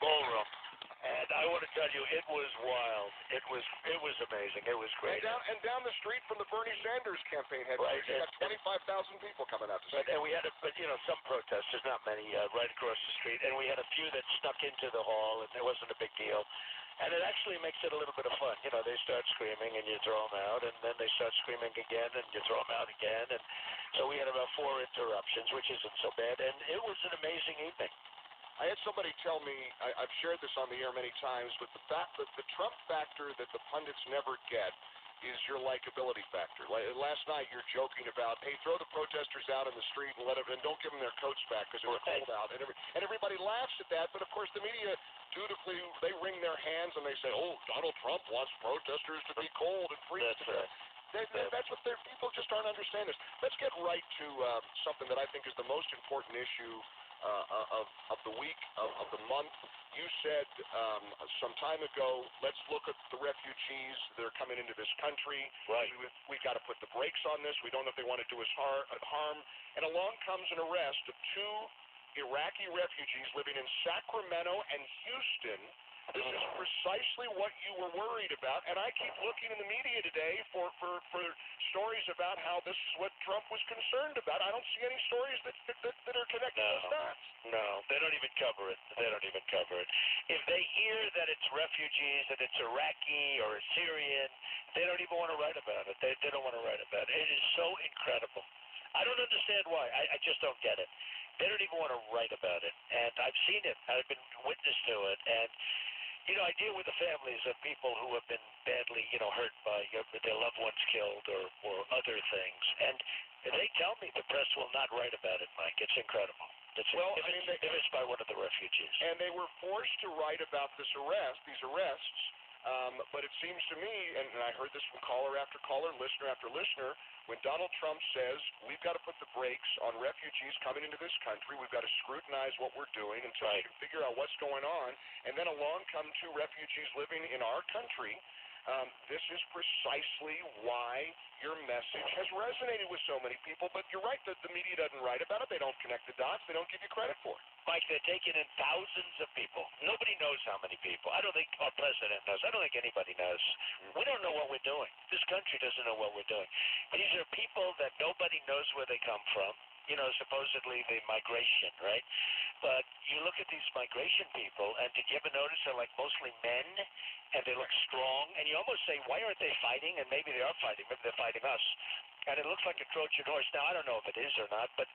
ballroom. And I want to tell you, it was wild. It was amazing. It was great. And down the street from the Bernie Sanders campaign headquarters, you got 25,000 people coming out to see. And we had some protesters, not many, right across the street, and we had a few that snuck into the hall, and it wasn't a big deal. And it actually makes it a little bit of fun. They start screaming, and you throw them out, and then they start screaming again, and you throw them out again. And so we had about 4 interruptions, which isn't so bad, and it was an amazing evening. I had somebody tell me, I've shared this on the air many times, but the Trump factor that the pundits never get is your likability factor. Last night you're joking about, hey, throw the protesters out in the street and don't give them their coats back because it's cold out. And everybody laughs at that, but of course the media dutifully, they wring their hands and they say, oh, Donald Trump wants protesters to be cold and freezing. That's right. That's what people just aren't understanding this. Let's get right to something that I think is the most important issue of the week, of the month. You said some time ago, let's look at the refugees that are coming into this country. Right. We've got to put the brakes on this. We don't know if they want to do us harm. And along comes an arrest of 2 Iraqi refugees living in Sacramento and Houston. This is precisely what you were worried about, and I keep looking in the media today for stories about how this is what Trump was concerned about. I don't see any stories that are connected to those dots. No, they don't even cover it. If they hear that it's refugees, that it's Iraqi or Syrian, they don't even want to write about it. They don't want to write about it. It is so incredible. I don't understand why. I just don't get it. They don't even want to write about it. And I've seen it. I've been witness to it. And, I deal with the families of people who have been badly, hurt by their loved ones killed or other things. And they tell me the press will not write about it, Mike. It's incredible. If it's by one of the refugees. And they were forced to write about these arrests. But it seems to me, and I heard this from caller after caller, listener after listener, when Donald Trump says we've got to put the brakes on refugees coming into this country, we've got to scrutinize what we're doing until we can figure out what's going on, and then along come 2 refugees living in our country. This is precisely why your message has resonated with so many people. But you're right, that the media doesn't write about it. They don't connect the dots. They don't give you credit for it. Mike, they're taking in thousands of people. Nobody knows how many people. I don't think our president knows. I don't think anybody knows. We don't know what we're doing. This country doesn't know what we're doing. These are people that nobody knows where they come from. Supposedly the migration, right? But you look at these migration people, and did you ever notice they're like mostly men, and they look strong, and you almost say, why aren't they fighting? And maybe they are fighting. Maybe they're fighting us. And it looks like a Trojan horse. Now, I don't know if it is or not, but